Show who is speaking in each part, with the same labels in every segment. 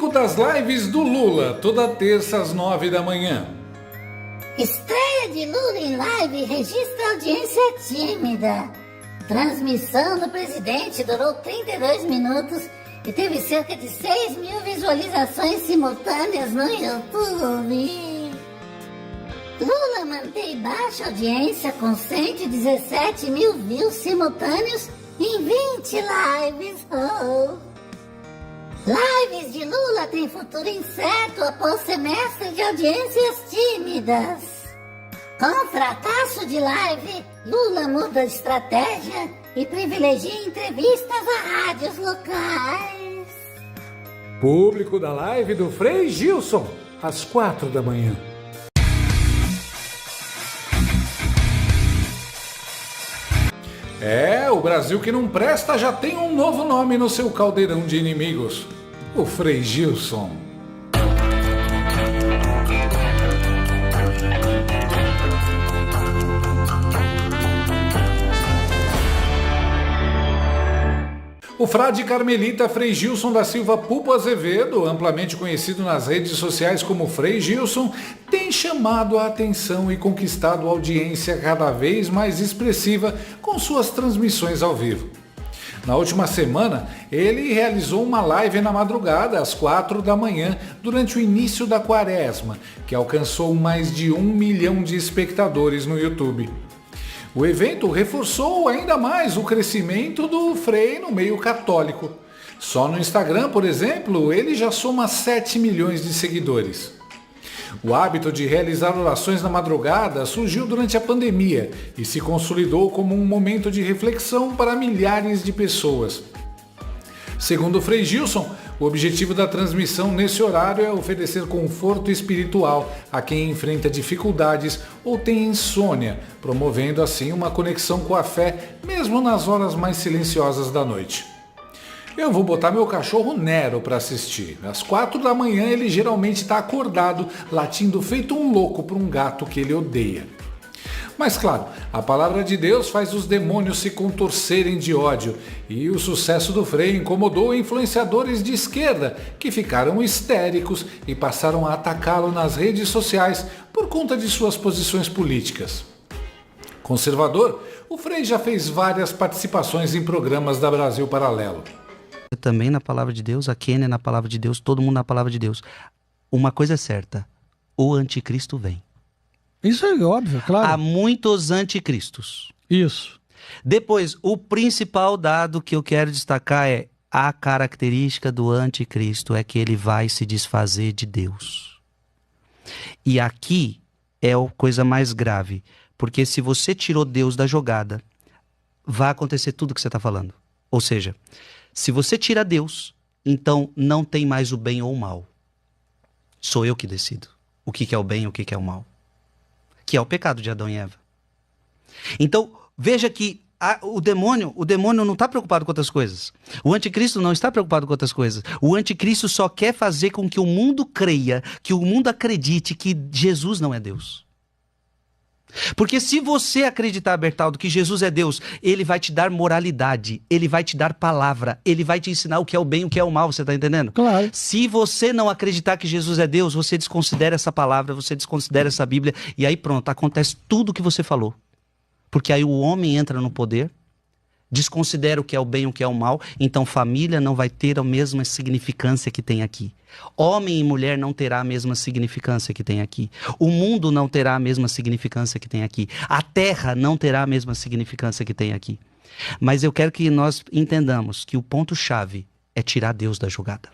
Speaker 1: Público das lives do Lula, toda terça às 9 da manhã.
Speaker 2: Estreia de Lula em live registra audiência tímida. Transmissão do presidente durou 32 minutos e teve cerca de 6 mil visualizações simultâneas no YouTube. Lula mantém baixa audiência com 117 mil views simultâneos em 20 lives. Lives de Lula têm futuro incerto após semestre de audiências tímidas. Com fracasso de live, Lula muda de estratégia e privilegia entrevistas a rádios locais.
Speaker 1: Público da live do Frei Gilson, às 4 da manhã. O Brasil que não presta já tem um novo nome no seu caldeirão de inimigos. O Frei Gilson. O frade carmelita Frei Gilson da Silva Pupo Azevedo, amplamente conhecido nas redes sociais como Frei Gilson, tem chamado a atenção e conquistado audiência cada vez mais expressiva com suas transmissões ao vivo. Na última semana, ele realizou uma live na madrugada, às 4 da manhã, durante o início da quaresma, que alcançou mais de 1 milhão de espectadores no YouTube. O evento reforçou ainda mais o crescimento do Frei no meio católico. Só no Instagram, por exemplo, ele já soma 7 milhões de seguidores. O hábito de realizar orações na madrugada surgiu durante a pandemia e se consolidou como um momento de reflexão para milhares de pessoas. Segundo o Frei Gilson, o objetivo da transmissão nesse horário é oferecer conforto espiritual a quem enfrenta dificuldades ou tem insônia, promovendo assim uma conexão com a fé, mesmo nas horas mais silenciosas da noite. Eu vou botar meu cachorro Nero para assistir. Às 4 da manhã ele geralmente está acordado, latindo feito um louco por um gato que ele odeia. Mas claro, a palavra de Deus faz os demônios se contorcerem de ódio e o sucesso do Frei incomodou influenciadores de esquerda que ficaram histéricos e passaram a atacá-lo nas redes sociais por conta de suas posições políticas. Conservador, o Frei já fez várias participações em programas da Brasil Paralelo.
Speaker 3: Também na palavra de Deus, a Kênia na palavra de Deus, todo mundo na palavra de Deus. Uma coisa é certa, o anticristo vem.
Speaker 4: Isso é óbvio, claro.
Speaker 3: Há muitos anticristos.
Speaker 4: Isso.
Speaker 3: Depois, o principal dado que eu quero destacar é a característica do anticristo é que ele vai se desfazer de Deus. E aqui é a coisa mais grave, porque se você tirou Deus da jogada, vai acontecer tudo o que você está falando. Ou seja, se você tira Deus, então não tem mais o bem ou o mal. Sou eu que decido o que é o bem e o que é o mal. Que é o pecado de Adão e Eva. Então, veja que o demônio não está preocupado com outras coisas. O anticristo não está preocupado com outras coisas. O anticristo só quer fazer com que o mundo creia, que o mundo acredite que Jesus não é Deus. Porque se você acreditar, Bertaldo, que Jesus é Deus, ele vai te dar moralidade, ele vai te dar palavra, ele vai te ensinar o que é o bem e o que é o mal, você está entendendo?
Speaker 4: Claro.
Speaker 3: Se você não acreditar que Jesus é Deus, você desconsidera essa palavra, você desconsidera essa Bíblia, e aí pronto, acontece tudo o que você falou. Porque aí o homem entra no poder, desconsidera o que é o bem e o que é o mal, então família não vai ter a mesma significância que tem aqui. Homem e mulher não terá a mesma significância que tem aqui. O mundo não terá a mesma significância que tem aqui. A terra não terá a mesma significância que tem aqui. Mas eu quero que nós entendamos que o ponto-chave é tirar Deus da jogada.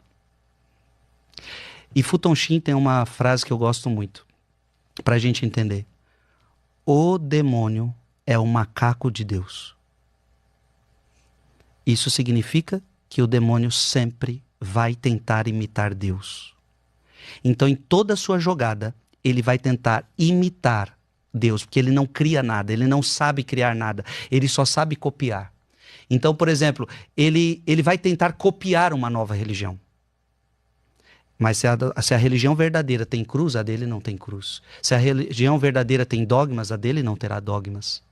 Speaker 3: E Futon Shin tem uma frase que eu gosto muito, para a gente entender. O demônio é o macaco de Deus. Isso significa que o demônio sempre vai tentar imitar Deus. Então, em toda a sua jogada, ele vai tentar imitar Deus, porque ele não cria nada, ele não sabe criar nada, ele só sabe copiar. Então, por exemplo, ele vai tentar copiar uma nova religião. Mas se a religião verdadeira tem cruz, a dele não tem cruz. Se a religião verdadeira tem dogmas, a dele não terá dogmas.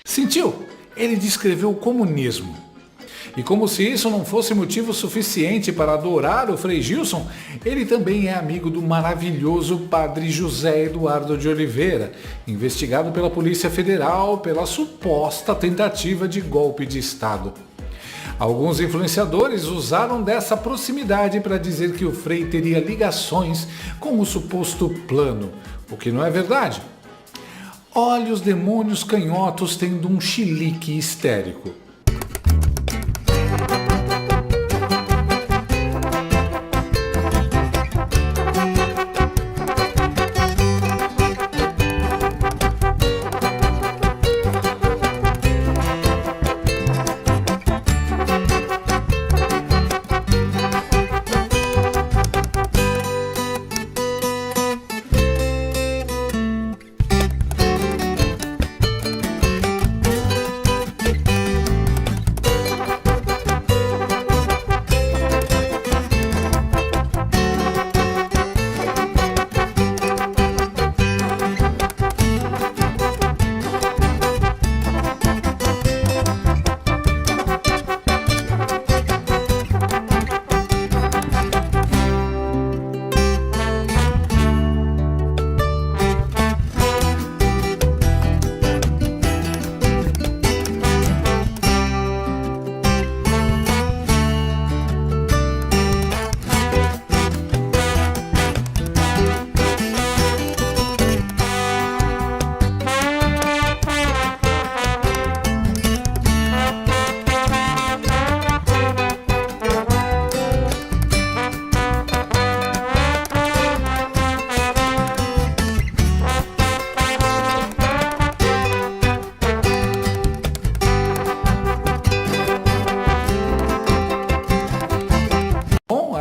Speaker 1: Sentiu? Ele descreveu o comunismo. E como se isso não fosse motivo suficiente para adorar o Frei Gilson, ele também é amigo do maravilhoso padre José Eduardo de Oliveira, investigado pela Polícia Federal pela suposta tentativa de golpe de Estado. Alguns influenciadores usaram dessa proximidade para dizer que o Frei teria ligações com o suposto plano, o que não é verdade. Olha os demônios canhotos tendo um chilique histérico.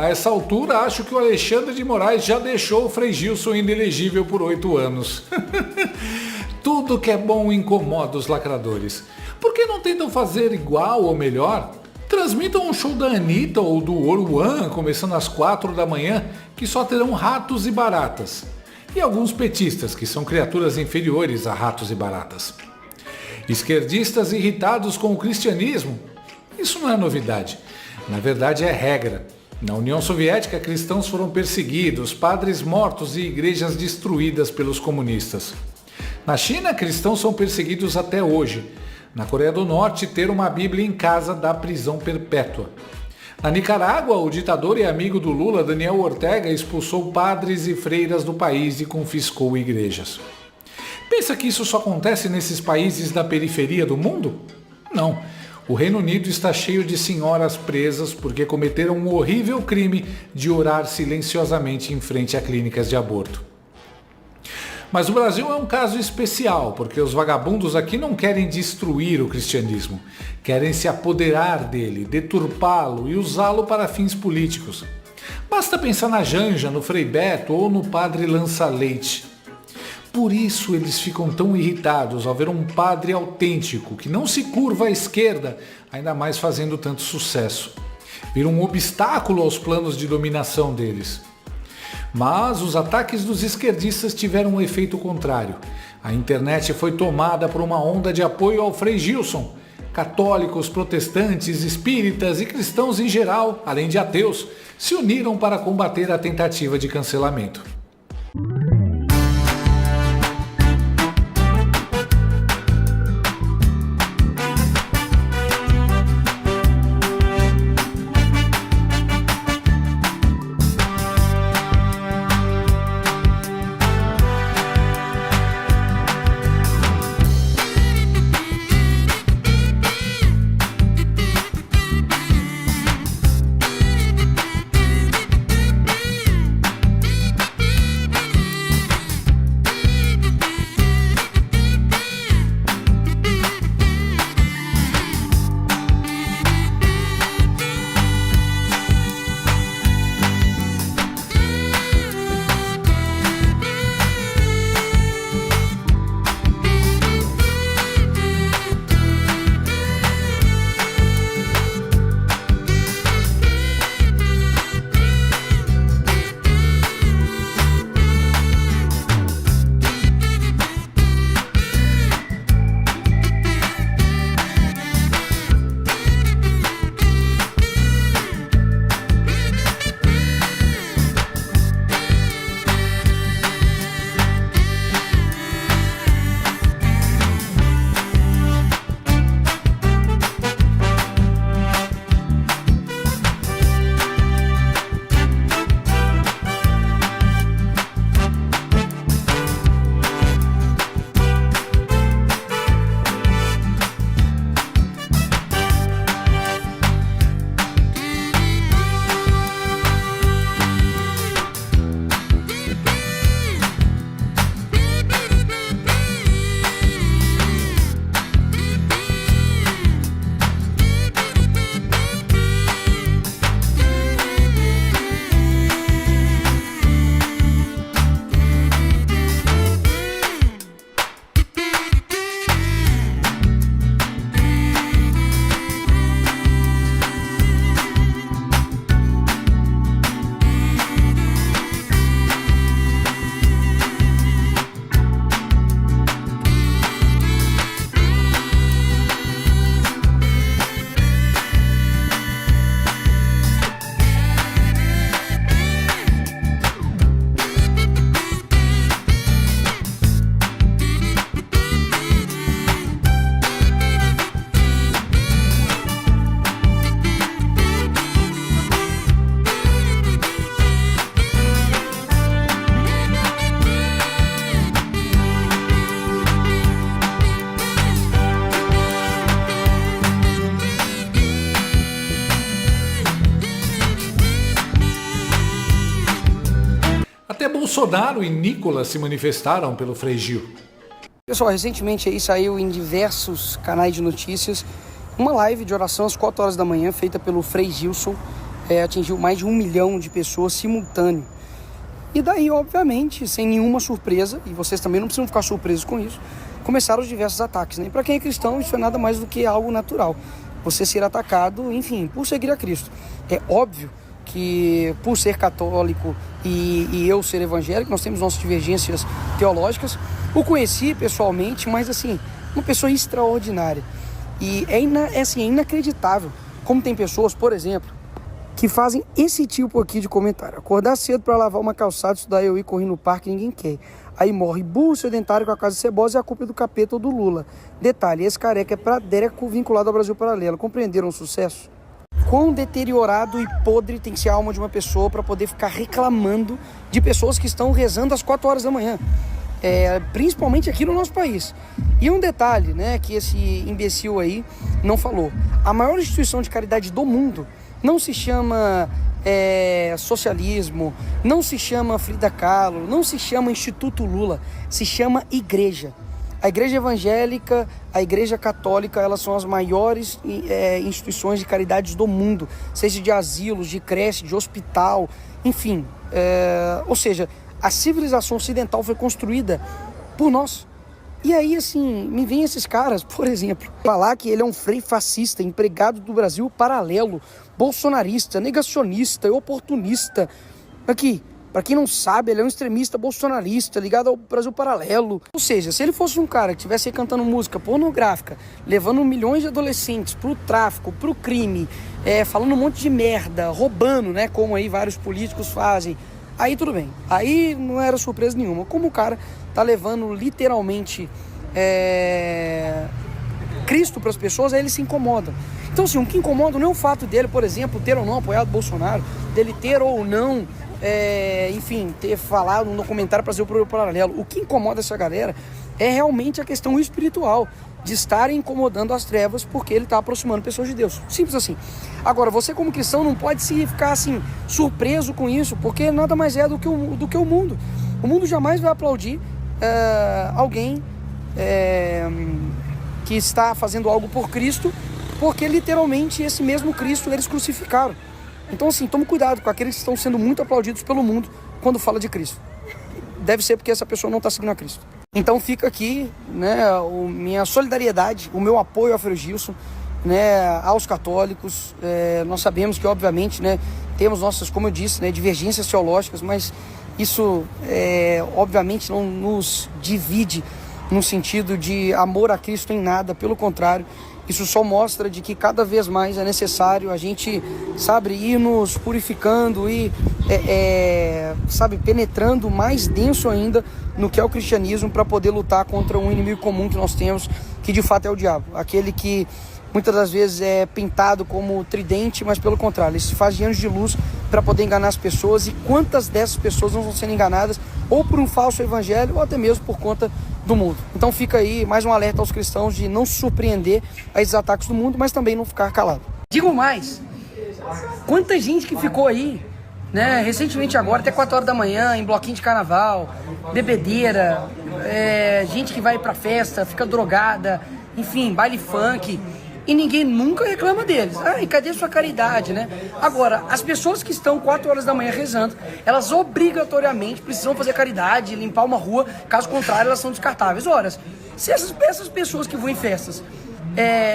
Speaker 1: A essa altura, acho que o Alexandre de Moraes já deixou o Frei Gilson inelegível por 8 anos. Tudo que é bom incomoda os lacradores. Por que não tentam fazer igual ou melhor? Transmitam um show da Anitta ou do Oruan, começando às 4 da manhã, que só terão ratos e baratas. E alguns petistas, que são criaturas inferiores a ratos e baratas. Esquerdistas irritados com o cristianismo? Isso não é novidade. Na verdade é regra. Na União Soviética, cristãos foram perseguidos, padres mortos e igrejas destruídas pelos comunistas. Na China, cristãos são perseguidos até hoje. Na Coreia do Norte, ter uma Bíblia em casa dá prisão perpétua. Na Nicarágua, o ditador e amigo do Lula, Daniel Ortega, expulsou padres e freiras do país e confiscou igrejas. Pensa que isso só acontece nesses países da periferia do mundo? Não. O Reino Unido está cheio de senhoras presas porque cometeram um horrível crime de orar silenciosamente em frente a clínicas de aborto. Mas o Brasil é um caso especial, porque os vagabundos aqui não querem destruir o cristianismo, querem se apoderar dele, deturpá-lo e usá-lo para fins políticos. Basta pensar na Janja, no Frei Beto ou no padre Lança-Leite. Por isso eles ficam tão irritados ao ver um padre autêntico, que não se curva à esquerda, ainda mais fazendo tanto sucesso. Vira um obstáculo aos planos de dominação deles. Mas os ataques dos esquerdistas tiveram um efeito contrário. A internet foi tomada por uma onda de apoio ao Frei Gilson. Católicos, protestantes, espíritas e cristãos em geral, além de ateus, se uniram para combater a tentativa de cancelamento. Até Bolsonaro e Nicolas se manifestaram pelo Frei Gil.
Speaker 5: Pessoal, recentemente aí saiu em diversos canais de notícias uma live de oração às 4 horas da manhã feita pelo Frei Gilson, atingiu mais de 1 milhão de pessoas simultâneo. E daí, obviamente, sem nenhuma surpresa, e vocês também não precisam ficar surpresos com isso, começaram os diversos ataques, né? E para quem é cristão, isso é nada mais do que algo natural. Você ser atacado, enfim, por seguir a Cristo. É óbvio que por ser católico e eu ser evangélico, nós temos nossas divergências teológicas. O conheci pessoalmente, mas assim, uma pessoa extraordinária. E é inacreditável como tem pessoas, por exemplo, que fazem esse tipo aqui de comentário. Acordar cedo para lavar uma calçada, estudar eu ir correr no parque, ninguém quer. Aí morre burro, sedentário com a casa cebosa e a culpa é do capeta ou do Lula. Detalhe, esse careca é pradeco vinculado ao Brasil Paralelo. Compreenderam o sucesso? Quão deteriorado e podre tem que ser a alma de uma pessoa para poder ficar reclamando de pessoas que estão rezando às 4 horas da manhã. Principalmente aqui no nosso país. E um detalhe, né, que esse imbecil aí não falou. A maior instituição de caridade do mundo não se chama socialismo, não se chama Frida Kahlo, não se chama Instituto Lula, se chama igreja. A igreja evangélica, a igreja católica, elas são as maiores instituições de caridade do mundo, seja de asilos, de creche, de hospital, enfim. Ou seja, a civilização ocidental foi construída por nós. E aí, assim, me vem esses caras, por exemplo, falar que ele é um frei fascista, empregado do Brasil Paralelo, bolsonarista, negacionista, oportunista. Aqui, para quem não sabe, ele é um extremista bolsonarista, ligado ao Brasil Paralelo. Ou seja, se ele fosse um cara que estivesse cantando música pornográfica, levando milhões de adolescentes pro tráfico, pro crime, falando um monte de merda, roubando, né, como aí vários políticos fazem, aí tudo bem, aí não era surpresa nenhuma. Como o cara tá levando literalmente Cristo para as pessoas, aí ele se incomoda. Então assim, o que incomoda não é o fato dele, por exemplo, ter ou não apoiado Bolsonaro, dele ter ou não, enfim, ter falado no documentário para fazer o Brasil Paralelo. O que incomoda essa galera é realmente a questão espiritual, de estarem incomodando as trevas porque ele está aproximando pessoas de Deus. Simples assim. Agora, você como cristão não pode se ficar assim, surpreso com isso, porque nada mais é do que o mundo. O mundo jamais vai aplaudir alguém que está fazendo algo por Cristo, porque literalmente esse mesmo Cristo eles crucificaram. Então assim, tome cuidado com aqueles que estão sendo muito aplaudidos pelo mundo quando fala de Cristo. Deve ser porque essa pessoa não está seguindo a Cristo. Então fica aqui, né, minha solidariedade, o meu apoio ao Frei Gilson, né, aos católicos. Nós sabemos que, obviamente, né, temos nossas, como eu disse, né, divergências teológicas, mas isso, obviamente, não nos divide no sentido de amor a Cristo em nada, pelo contrário. Isso só mostra de que cada vez mais é necessário a gente, sabe, ir nos purificando e, sabe, penetrando mais denso ainda no que é o cristianismo para poder lutar contra um inimigo comum que nós temos, que de fato é o diabo. Aquele que muitas das vezes é pintado como tridente, mas pelo contrário, ele se faz de anjo de luz para poder enganar as pessoas. E quantas dessas pessoas não vão sendo enganadas ou por um falso evangelho ou até mesmo por conta do mundo. Então fica aí mais um alerta aos cristãos de não se surpreender a esses ataques do mundo, mas também não ficar calado. Digo mais, quanta gente que ficou aí, né, recentemente agora, até 4 horas da manhã, em bloquinho de carnaval, bebedeira, gente que vai pra festa, fica drogada, enfim, baile funk, e ninguém nunca reclama deles. E cadê sua caridade, né? Agora, as pessoas que estão 4 horas da manhã rezando, elas obrigatoriamente precisam fazer caridade, limpar uma rua, caso contrário elas são descartáveis. Ora, se essas pessoas que vão em festas,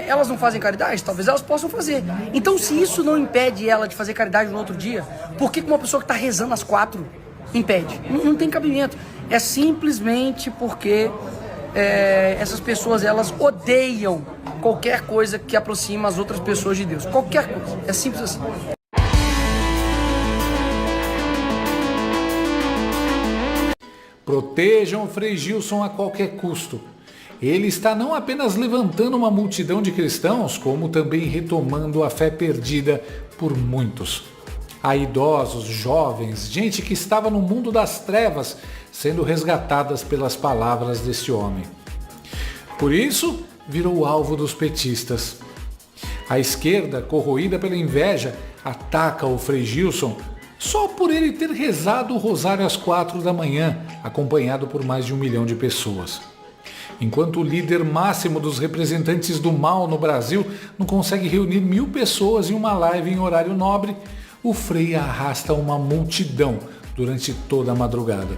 Speaker 5: elas não fazem caridade, talvez elas possam fazer. Então, se isso não impede ela de fazer caridade no outro dia, por que uma pessoa que está rezando às 4 impede? Não tem cabimento. É simplesmente porque essas pessoas, elas odeiam qualquer coisa que aproxima as outras pessoas de Deus. Qualquer coisa. É simples assim.
Speaker 1: Protejam o Frei Gilson a qualquer custo. Ele está não apenas levantando uma multidão de cristãos, como também retomando a fé perdida por muitos. Há idosos, jovens, gente que estava no mundo das trevas, sendo resgatadas pelas palavras deste homem. Por isso, virou alvo dos petistas. A esquerda, corroída pela inveja, ataca o Frei Gilson só por ele ter rezado o rosário às 4 da manhã, acompanhado por mais de 1 milhão de pessoas. Enquanto o líder máximo dos representantes do mal no Brasil não consegue reunir 1.000 pessoas em uma live em horário nobre, o Frei arrasta uma multidão durante toda a madrugada.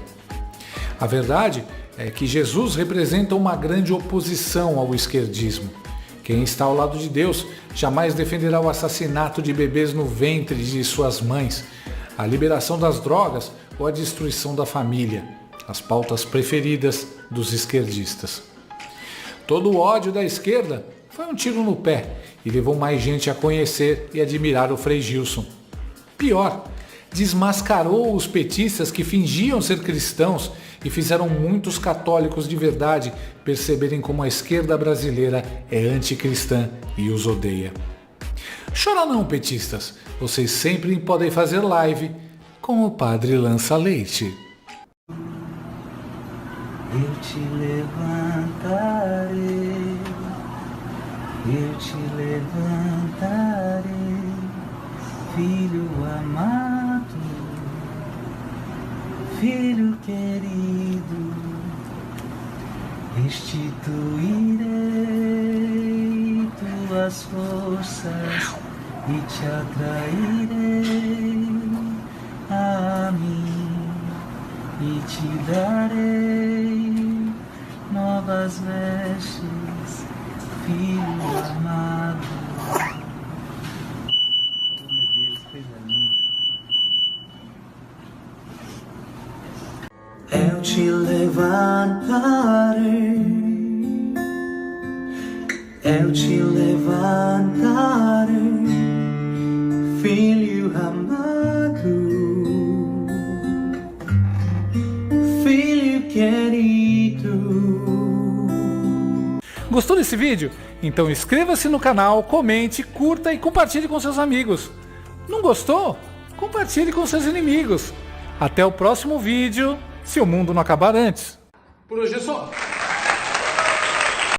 Speaker 1: A verdade é que Jesus representa uma grande oposição ao esquerdismo. Quem está ao lado de Deus jamais defenderá o assassinato de bebês no ventre de suas mães, a liberação das drogas ou a destruição da família, as pautas preferidas dos esquerdistas. Todo o ódio da esquerda foi um tiro no pé e levou mais gente a conhecer e admirar o Frei Gilson. Pior, desmascarou os petistas que fingiam ser cristãos e fizeram muitos católicos de verdade perceberem como a esquerda brasileira é anticristã e os odeia. Chora não, petistas, vocês sempre podem fazer live com o Padre Lança Leite.
Speaker 3: Eu te levantarei, eu te levantarei, filho amado, filho querido, restituirei tuas forças e te atrairei a mim e te darei novas vestes, filho amado. Meu Deus, coisa linda. Eu te levantarei, eu te levantarei, filho amado, filho querido.
Speaker 1: Gostou desse vídeo? Então inscreva-se no canal, comente, curta e compartilhe com seus amigos. Não gostou? Compartilhe com seus inimigos. Até o próximo vídeo, se o mundo não acabar antes. Por hoje é só.